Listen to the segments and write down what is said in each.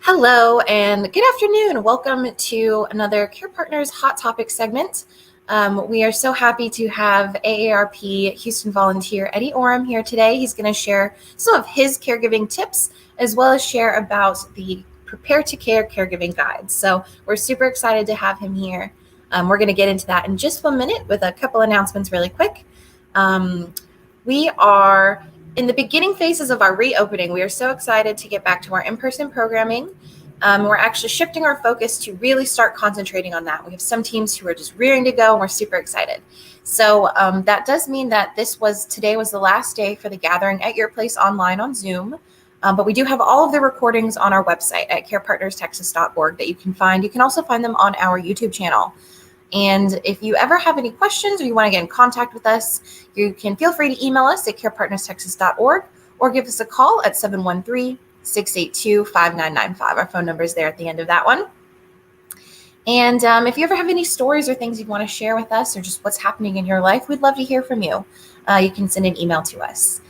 Hello and good afternoon. Welcome to another Care Partners Hot Topic segment. We are so happy to have AARP Houston volunteer Eddie Orum here today. He's going to share some of his caregiving tips as well as share about the Prepare to Care caregiving guide. So we're super excited to have him here. We're going to get into that in just 1 minute with a couple announcements really quick. We are in the beginning phases of our reopening. We are so excited to get back to our in-person programming. We're actually shifting our focus to really start concentrating on that. We have some teams who are just rearing to go, and we're super excited. So that does mean that today was the last day for the gathering at your place online on Zoom. But we do have all of the recordings on our website at carepartnerstexas.org that you can find. You can also find them on our YouTube channel. And if you ever have any questions or you want to get in contact with us, you can feel free to email us at carepartnerstexas.org or give us a call at 713-682-5995. Our phone number is there at the end of that one. And if you ever have any stories or things you want to share with us or just what's happening in your life, we'd love to hear from you. You can send an email to us.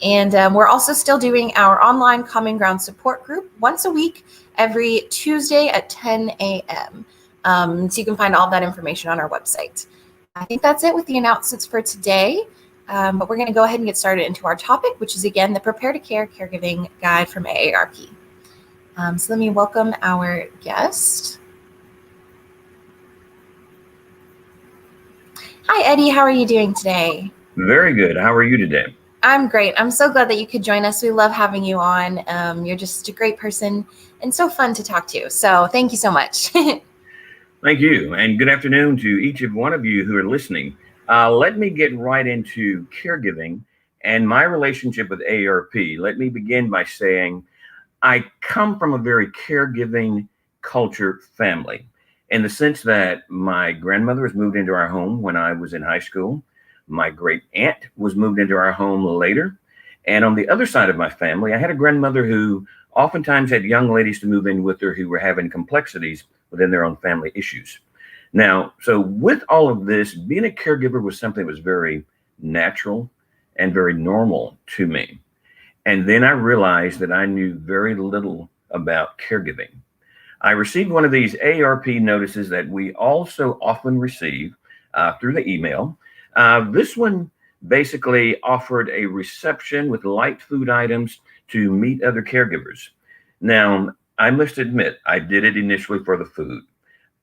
And we're also still doing our online Common Ground support group once a week, every Tuesday at 10 a.m. So you can find all that information on our website. I think that's it with the announcements for today. But we're going to go ahead and get started into our topic, which is, again, the Prepare to Care Caregiving Guide from AARP. So let me welcome our guest. Hi, Eddie. How are you doing today? Very good. How are you today? I'm great. I'm so glad that you could join us. We love having you on. You're just a great person and so fun to talk to. So thank you so much. Thank you. And good afternoon to each of one of you who are listening. Let me get right into caregiving and my relationship with AARP. Let me begin by saying I come from a very caregiving culture family in the sense that my grandmother was moved into our home when I was in high school. My great aunt was moved into our home later. And on the other side of my family, I had a grandmother who oftentimes had young ladies to move in with her who were having complexities within their own family issues. Now, so with all of this, being a caregiver was something that was very natural and very normal to me. And then I realized that I knew very little about caregiving. I received one of these AARP notices that we also often receive through the email. This one basically offered a reception with light food items to meet other caregivers. Now, I must admit, I did it initially for the food.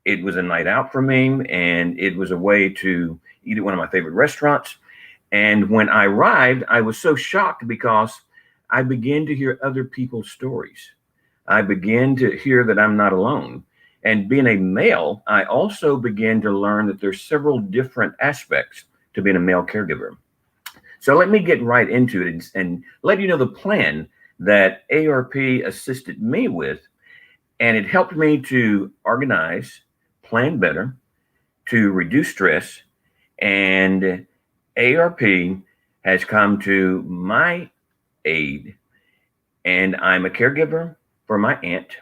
It was a night out for me, and it was a way to eat at one of my favorite restaurants. And when I arrived, I was so shocked because I began to hear other people's stories. I began to hear that I'm not alone. And being a male, I also began to learn that there's several different aspects to being a male caregiver. So let me get right into it and let you know the plan that AARP assisted me with, and it helped me to organize, plan better, to reduce stress, and AARP has come to my aid, and I'm a caregiver for my aunt,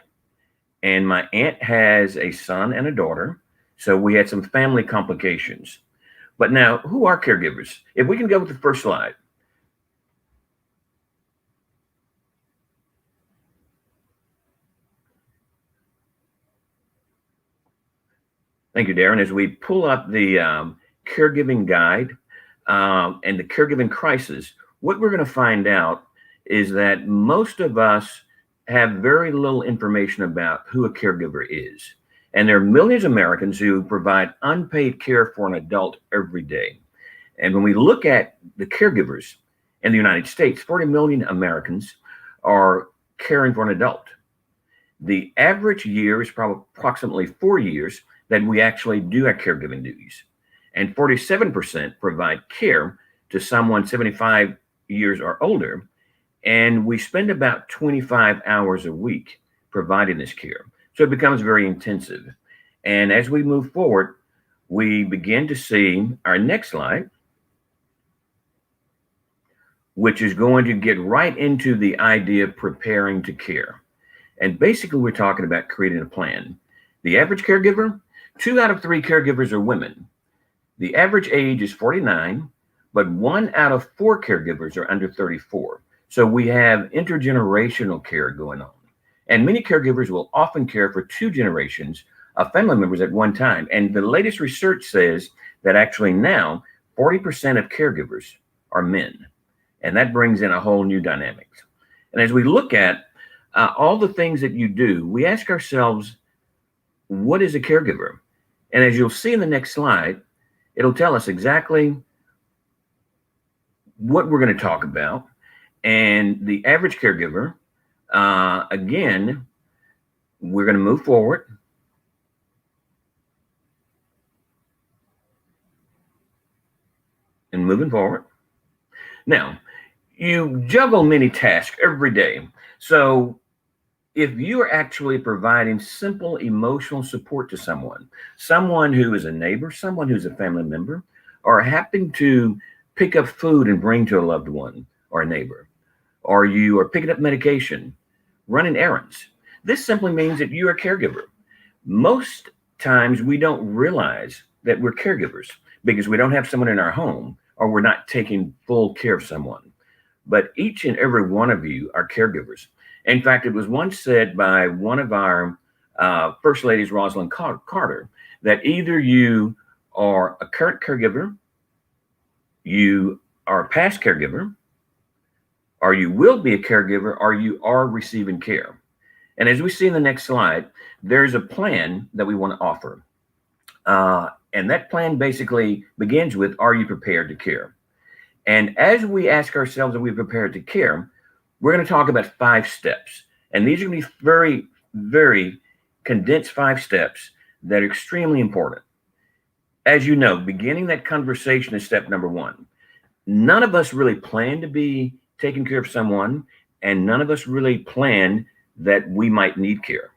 and my aunt has a son and a daughter, so we had some family complications. But now, who are caregivers? If we can go with the first slide. Thank you, Darren. As we pull up the caregiving guide and the caregiving crisis, what we're going to find out is that most of us have very little information about who a caregiver is. And there are millions of Americans who provide unpaid care for an adult every day. And when we look at the caregivers in the United States, 40 million Americans are caring for an adult. The average year is probably approximately 4 years that we actually do our caregiving duties. And 47% provide care to someone 75 years or older. And we spend about 25 hours a week providing this care. So it becomes very intensive. And as we move forward, we begin to see our next slide, which is going to get right into the idea of preparing to care. And basically, we're talking about creating a plan. The average caregiver, 2 out of 3 caregivers are women. The average age is 49, but 1 out of 4 caregivers are under 34. So we have intergenerational care going on. And many caregivers will often care for two generations of family members at one time. And the latest research says that actually now 40% of caregivers are men. And that brings in a whole new dynamic. And as we look at all the things that you do, we ask ourselves, what is a caregiver? And as you'll see in the next slide, it'll tell us exactly what we're going to talk about. And the average caregiver, again, we're going to move forward. And moving forward. Now, you juggle many tasks every day. So if you are actually providing simple emotional support to someone who is a neighbor, someone who's a family member, or happen to pick up food and bring to a loved one or a neighbor, or you are picking up medication, running errands, this simply means that you are a caregiver. Most times we don't realize that we're caregivers because we don't have someone in our home or we're not taking full care of someone. But each and every one of you are caregivers. In fact, it was once said by one of our First Ladies, Rosalind Carter, that either you are a current caregiver, you are a past caregiver, or you will be a caregiver, or you are receiving care. And as we see in the next slide, there's a plan that we want to offer. And that plan basically begins with, are you prepared to care? And as we ask ourselves, are we prepared to care? We're going to talk about 5 steps. And these are going to be very, very condensed 5 steps that are extremely important. As you know, beginning that conversation is step number 1. None of us really plan to be taking care of someone, and none of us really plan that we might need care.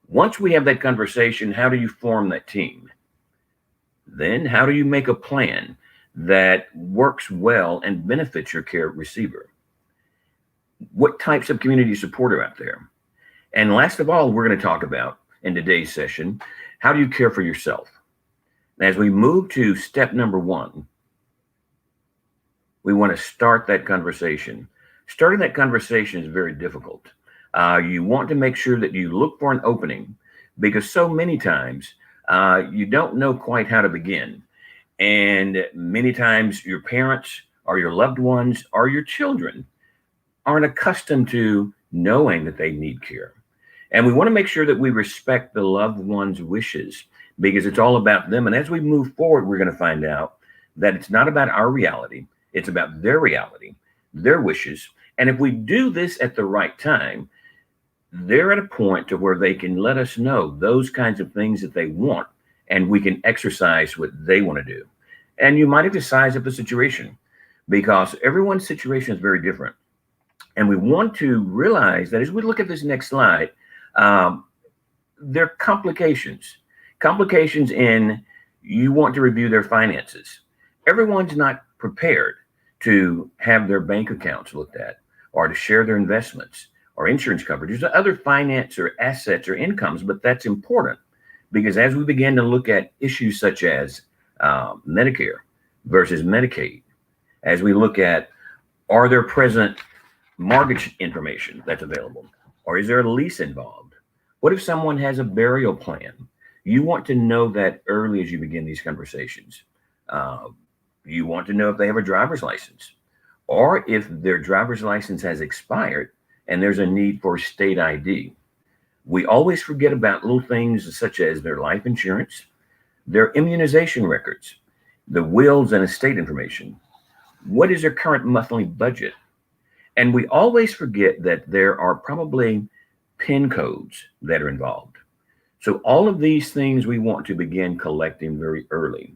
Once we have that conversation, how do you form that team? Then how do you make a plan that works well and benefits your care receiver? What types of community support are out there? And last of all, we're going to talk about in today's session, how do you care for yourself? And as we move to step number 1, we want to start that conversation. Starting that conversation is very difficult. You want to make sure that you look for an opening because so many times you don't know quite how to begin. And many times your parents or your loved ones or your children aren't accustomed to knowing that they need care. And we want to make sure that we respect the loved one's wishes because it's all about them. And as we move forward, we're going to find out that it's not about our reality. It's about their reality, their wishes. And if we do this at the right time, they're at a point to where they can let us know those kinds of things that they want, and we can exercise what they want to do. And you might have to size up the situation because everyone's situation is very different. And we want to realize that as we look at this next slide, there are complications in you want to review their finances. Everyone's not prepared to have their bank accounts looked at or to share their investments or insurance coverages or other finance or assets or incomes, but that's important because as we begin to look at issues such as Medicare versus Medicaid, as we look at are there present mortgage information that's available, or is there a lease involved? What if someone has a burial plan? You want to know that early as you begin these conversations. You want to know if they have a driver's license, or if their driver's license has expired and there's a need for state ID. We always forget about little things such as their life insurance, their immunization records, the wills and estate information. What is their current monthly budget? And we always forget that there are probably PIN codes that are involved. So all of these things we want to begin collecting very early.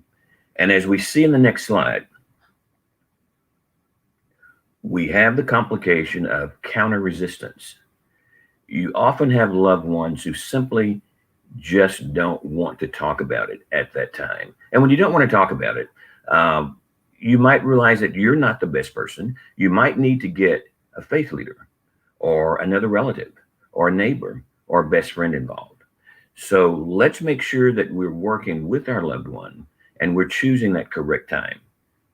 And as we see in the next slide, we have the complication of counter resistance. You often have loved ones who simply just don't want to talk about it at that time. And when you don't want to talk about it, you might realize that you're not the best person. You might need to get a faith leader or another relative or a neighbor or a best friend involved. So let's make sure that we're working with our loved one and we're choosing that correct time.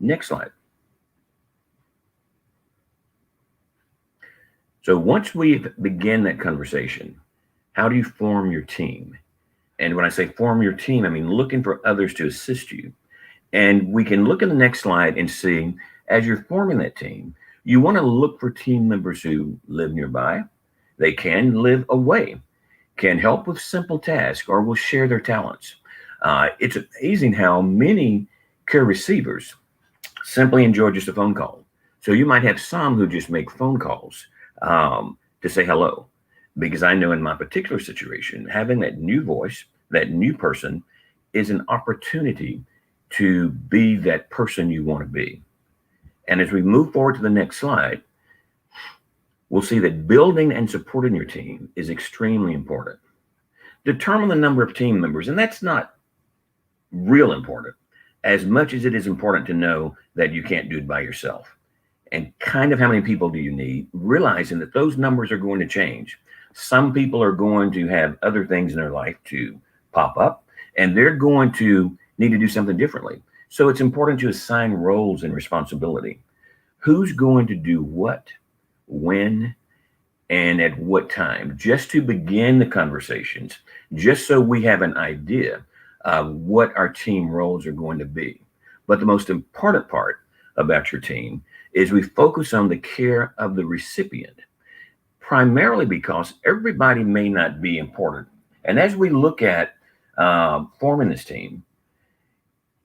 Next slide. So once we begin that conversation, how do you form your team? And when I say form your team, I mean looking for others to assist you. And we can look at the next slide and see, as you're forming that team, you want to look for team members who live nearby. They can live away, can help with simple tasks, or will share their talents. It's amazing how many care receivers simply enjoy just a phone call. So you might have some who just make phone calls to say hello. Because I know in my particular situation, having that new voice, that new person, is an opportunity to be that person you want to be. And as we move forward to the next slide, we'll see that building and supporting your team is extremely important. Determine the number of team members, and that's not real important as much as it is important to know that you can't do it by yourself. And kind of how many people do you need, realizing that those numbers are going to change. Some people are going to have other things in their life to pop up, and they're going to need to do something differently. So it's important to assign roles and responsibility. Who's going to do what, when, and at what time, just to begin the conversations, just so we have an idea of what our team roles are going to be. But the most important part about your team is we focus on the care of the recipient, primarily because everybody may not be important. And as we look at forming this team,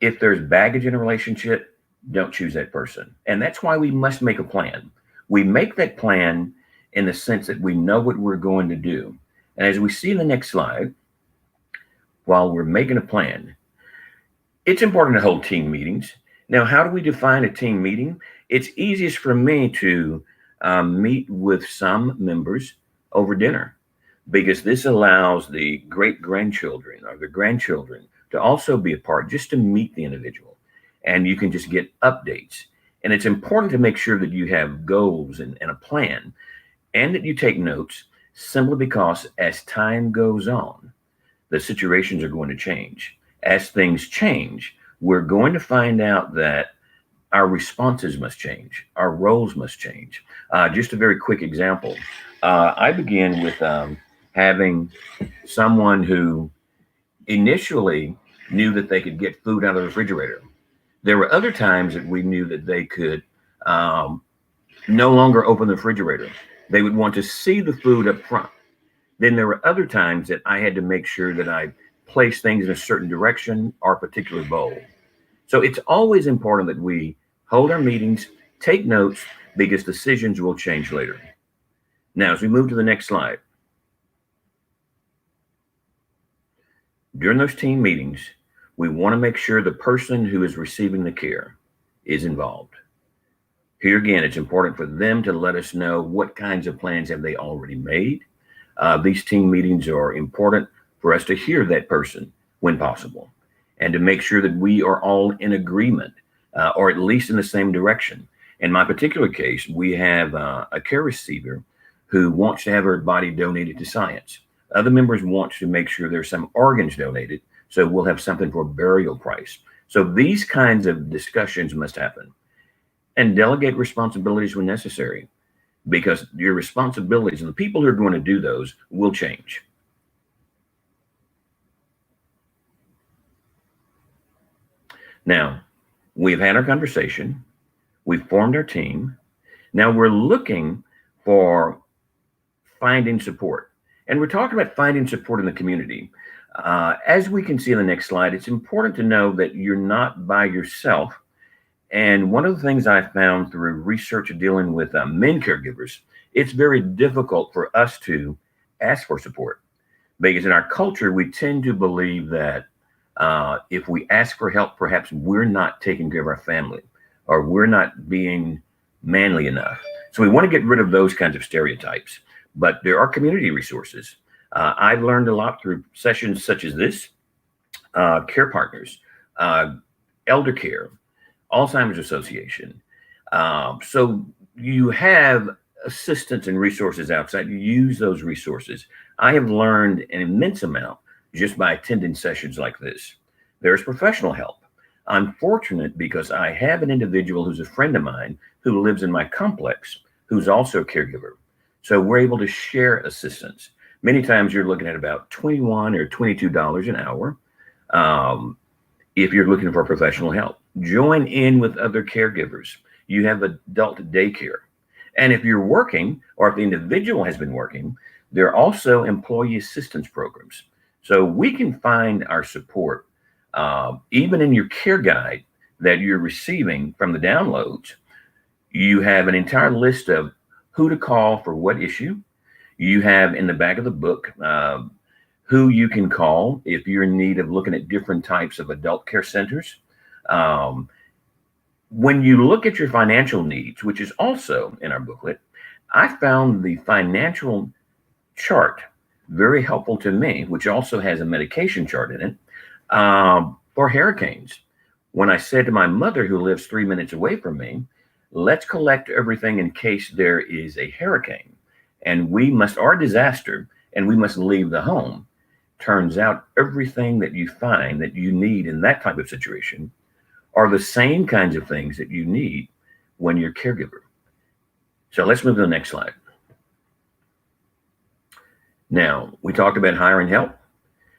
if there's baggage in a relationship, don't choose that person. And that's why we must make a plan. We make that plan in the sense that we know what we're going to do. And as we see in the next slide, while we're making a plan, it's important to hold team meetings. Now, how do we define a team meeting? It's easiest for me to meet with some members over dinner, because this allows the great-grandchildren or the grandchildren to also be a part, just to meet the individual. And you can just get updates. And it's important to make sure that you have goals and a plan, and that you take notes, simply because as time goes on, the situations are going to change. As things change, we're going to find out that our responses must change, our roles must change. Just a very quick example. I began with having someone who initially knew that they could get food out of the refrigerator. There were other times that we knew that they could no longer open the refrigerator. They would want to see the food up front. Then there were other times that I had to make sure that I placed things in a certain direction or a particular bowl. So it's always important that we hold our meetings, take notes, because decisions will change later. Now, as we move to the next slide, during those team meetings, we want to make sure the person who is receiving the care is involved. Here again, it's important for them to let us know what kinds of plans have they already made. These team meetings are important for us to hear that person when possible, and to make sure that we are all in agreement, or at least in the same direction. In my particular case, we have a care receiver who wants to have her body donated to science. Other members want to make sure there's some organs donated, so we'll have something for burial price. So these kinds of discussions must happen. And delegate responsibilities when necessary, because your responsibilities and the people who are going to do those will change. Now, we've had our conversation, we've formed our team. Now we're looking for finding support. And we're talking about finding support in the community. As we can see in the next slide, it's important to know that you're not by yourself. And one of the things I found through research dealing with men caregivers, it's very difficult for us to ask for support, because in our culture, we tend to believe that if we ask for help, perhaps we're not taking care of our family, or we're not being manly enough. So we want to get rid of those kinds of stereotypes. But there are community resources. I've learned a lot through sessions such as this, care partners, elder care, Alzheimer's Association. So you have assistance and resources outside. You use those resources. I have learned an immense amount just by attending sessions like this. There's professional help. I'm fortunate because I have an individual who's a friend of mine who lives in my complex, who's also a caregiver. So we're able to share assistance. Many times you're looking at about $21 or $22 an hour. If you're looking for professional help, join in with other caregivers. You have adult daycare. And if you're working, or if the individual has been working, there are also employee assistance programs. So we can find our support, even in your care guide that you're receiving from the downloads. You have an entire list of who to call for what issue. You have in the back of the book who you can call if you're in need of looking at different types of adult care centers. When you look at your financial needs, which is also in our booklet, I found the financial chart very helpful to me, which also has a medication chart in it for hurricanes. When I said to my mother, who lives 3 minutes away from me, let's collect everything in case there is a hurricane and or disaster, and we must leave the home. Turns out everything that you find that you need in that type of situation are the same kinds of things that you need when you're a caregiver. So let's move to the next slide. Now, we talked about hiring help.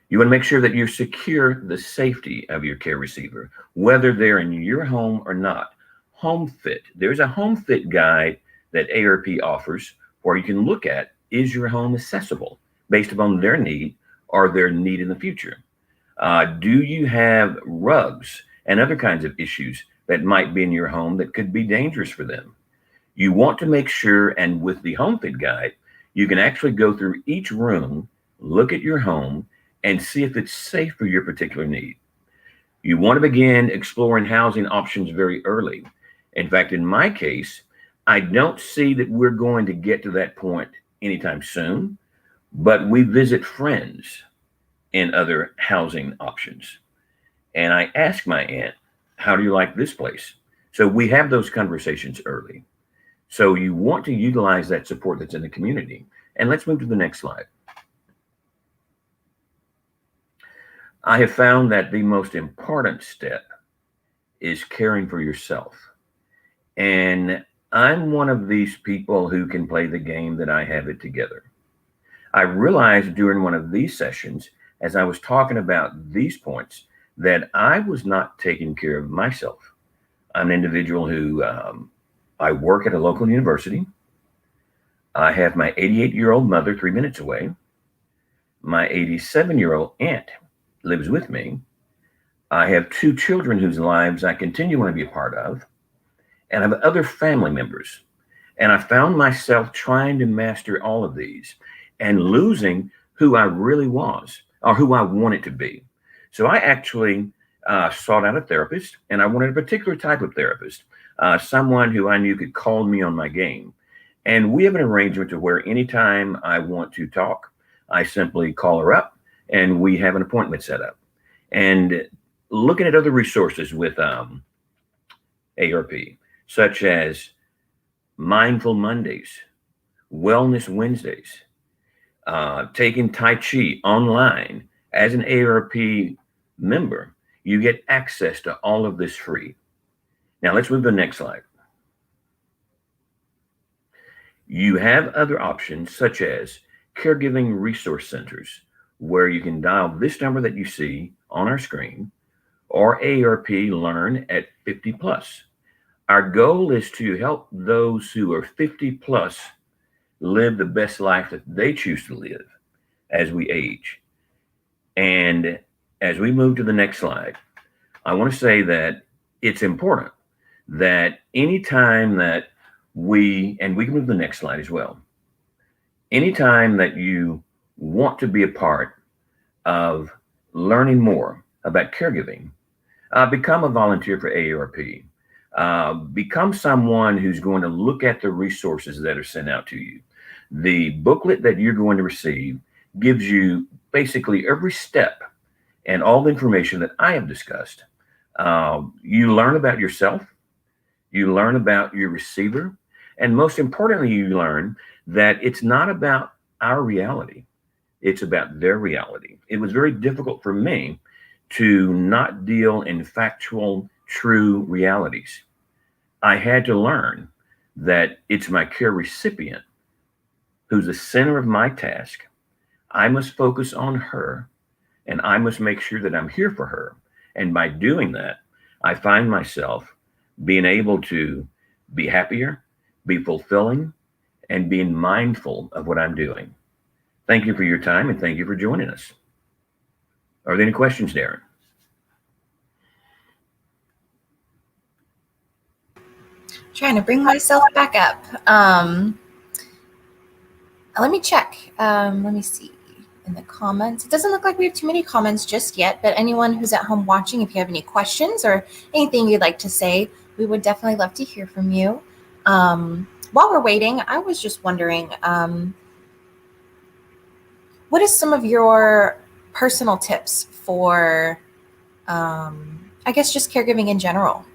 You want to make sure that you secure the safety of your care receiver, whether they're in your home or not. Home fit. There's a home fit guide that AARP offers where you can look at, is your home accessible based upon their need or their need in the future? Do you have rugs and other kinds of issues that might be in your home that could be dangerous for them? You want to make sure, and with the home fit guide, you can actually go through each room, look at your home, and see if it's safe for your particular need. You want to begin exploring housing options very early. In fact, in my case, I don't see that we're going to get to that point anytime soon, but we visit friends in other housing options. And I ask my aunt, how do you like this place? So we have those conversations early. So you want to utilize that support that's in the community. And let's move to the next slide. I have found that the most important step is caring for yourself. And I'm one of these people who can play the game that I have it together. I realized during one of these sessions, as I was talking about these points, that I was not taking care of myself. I'm an individual who I work at a local university. I have my 88-year-old mother 3 minutes away. My 87-year-old aunt lives with me. I have 2 children whose lives I continue to be a part of, and I have other family members. And I found myself trying to master all of these and losing who I really was or who I wanted to be. So I actually sought out a therapist, and I wanted a particular type of therapist, someone who I knew could call me on my game. And we have an arrangement to where anytime I want to talk, I simply call her up and we have an appointment set up. And looking at other resources with AARP, such as Mindful Mondays, Wellness Wednesdays, taking Tai Chi online. As an AARP member, you get access to all of this free. Now let's move to the next slide. You have other options such as caregiving resource centers, where you can dial this number that you see on our screen, or AARP Learn at 50 plus. Our goal is to help those who are 50 plus live the best life that they choose to live as we age. And as we move to the next slide, I want to say that it's important that anytime that and we can move to the next slide as well, anytime that you want to be a part of learning more about caregiving, become a volunteer for AARP. Become someone who's going to look at the resources that are sent out to you. The booklet that you're going to receive gives you basically every step and all the information that I have discussed. You learn about yourself, you learn about your receiver, and most importantly, you learn that it's not about our reality, it's about their reality. It was very difficult for me to not deal in factual, true realities. I had to learn that it's my care recipient who's the center of my task. I must focus on her, and I must make sure that I'm here for her. And by doing that, I find myself being able to be happier, be fulfilling, and being mindful of what I'm doing. Thank you for your time, and thank you for joining us. Are there any questions, Darren? Trying to bring myself back up. Let me check. Let me see in the comments. It doesn't look like we have too many comments just yet, but anyone who's at home watching, if you have any questions or anything you'd like to say, we would definitely love to hear from you. While we're waiting, I was just wondering, what is some of your personal tips for, I guess, just caregiving in general?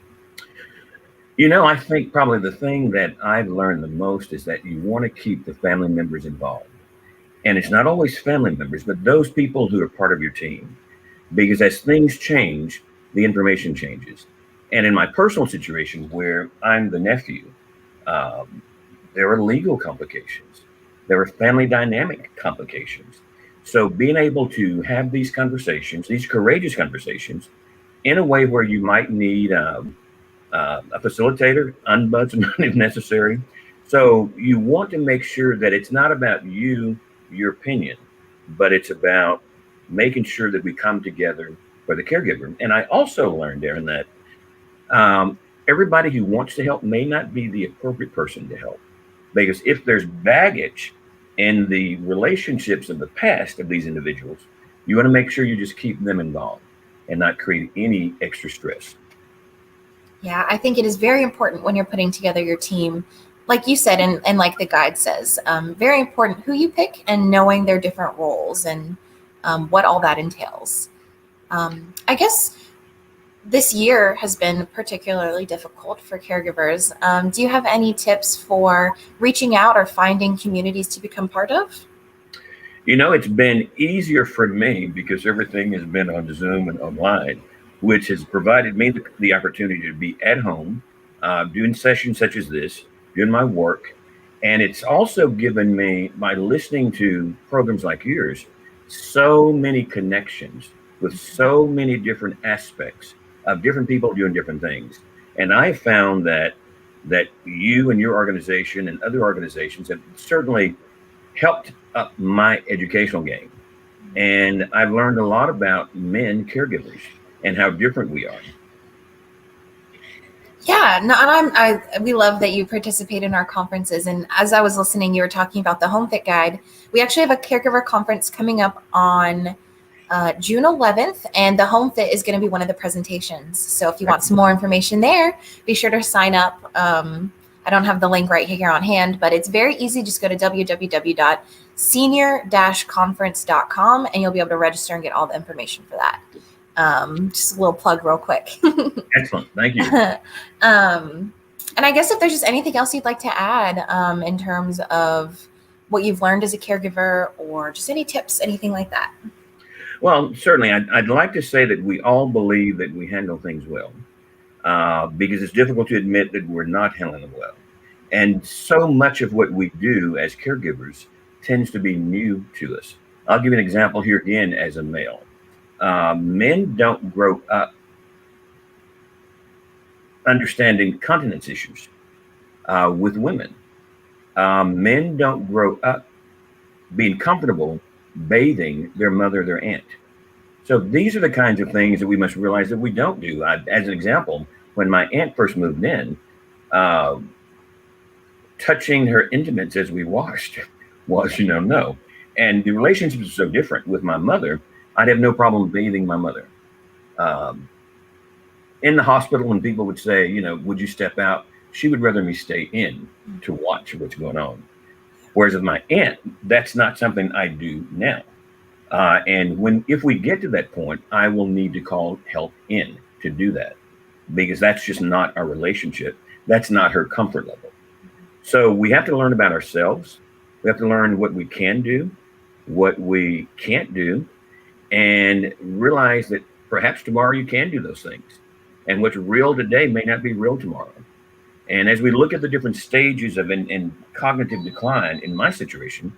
I think probably the thing that I've learned the most is that you want to keep the family members involved. And it's not always family members, but those people who are part of your team. Because as things change, the information changes. And in my personal situation, where I'm the nephew, there are legal complications, there are family dynamic complications. So being able to have these conversations, these courageous conversations, in a way where you might need a facilitator, ombudsman if necessary. So you want to make sure that it's not about you, your opinion, but it's about making sure that we come together for the caregiver. And I also learned, Darren, that everybody who wants to help may not be the appropriate person to help. Because if there's baggage in the relationships of the past of these individuals, you want to make sure you just keep them involved and not create any extra stress. Yeah, I think it is very important when you're putting together your team, like you said, and like the guide says, very important who you pick and knowing their different roles and what all that entails. I guess this year has been particularly difficult for caregivers. Do you have any tips for reaching out or finding communities to become part of? It's been easier for me because everything has been on Zoom and online, which has provided me the opportunity to be at home, doing sessions such as this, doing my work. And it's also given me, by listening to programs like yours, so many connections with so many different aspects of different people doing different things. And I found that you and your organization and other organizations have certainly helped up my educational game. And I've learned a lot about men caregivers and how different we are. Yeah, no, and we love that you participate in our conferences. And as I was listening, you were talking about the Home Fit Guide. We actually have a caregiver conference coming up on June 11th, and the Home Fit is going to be one of the presentations. So if you want some more information there, be sure to sign up. I don't have the link right here on hand, but it's very easy. Just go to www.senior-conference.com and you'll be able to register and get all the information for that. Just a little plug real quick. Excellent. Thank you. And I guess if there's just anything else you'd like to add in terms of what you've learned as a caregiver or just any tips, anything like that. Well, certainly, I'd like to say that we all believe that we handle things well, because it's difficult to admit that we're not handling them well. And so much of what we do as caregivers tends to be new to us. I'll give you an example here again as a male. Men don't grow up understanding continence issues with women. Men don't grow up being comfortable bathing their mother, their aunt. So these are the kinds of things that we must realize that we don't do. As an example, when my aunt first moved in, touching her intimates as we washed was, no. And the relationship is so different. With my mother, I'd have no problem bathing my mother. In the hospital, when people would say, would you step out? She would rather me stay in to watch what's going on. Whereas with my aunt, that's not something I do now. And if we get to that point, I will need to call help in to do that, because that's just not our relationship. That's not her comfort level. So we have to learn about ourselves. We have to learn what we can do, what we can't do, and realize that perhaps tomorrow you can do those things. And what's real today may not be real tomorrow. And as we look at the different stages of in cognitive decline in my situation,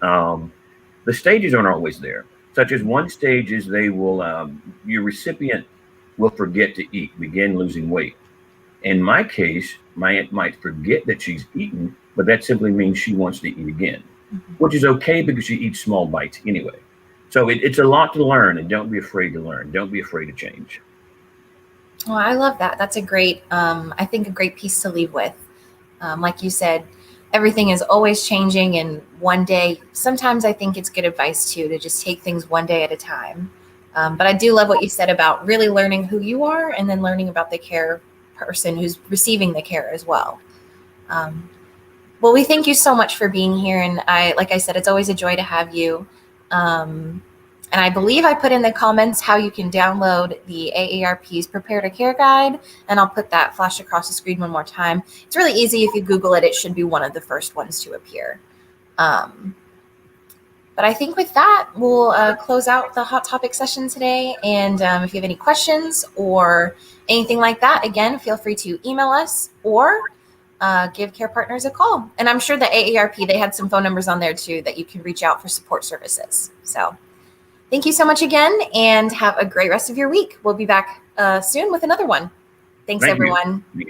the stages aren't always there. Such as one stage is your recipient will forget to eat, begin losing weight. In my case, my aunt might forget that she's eaten, but that simply means she wants to eat again, which is okay because she eats small bites anyway. So it's a lot to learn, and don't be afraid to learn. Don't be afraid to change. Well, I love that. That's a great, I think, a great piece to leave with. Like you said, everything is always changing, and one day, sometimes I think it's good advice too, to just take things one day at a time. But I do love what you said about really learning who you are and then learning about the care person who's receiving the care as well. Well, we thank you so much for being here. And like I said, it's always a joy to have you. And I believe I put in the comments how you can download the AARP's Prepare to Care Guide, and I'll put that flash across the screen one more time. It's really easy. If you Google it, it should be one of the first ones to appear. But I think with that, we'll close out the Hot Topic session today. And if you have any questions or anything like that, again, feel free to email us or give Care Partners a call. And I'm sure the AARP, they had some phone numbers on there too that you can reach out for support services. So thank you so much again, and have a great rest of your week. We'll be back soon with another one. Thanks, everyone.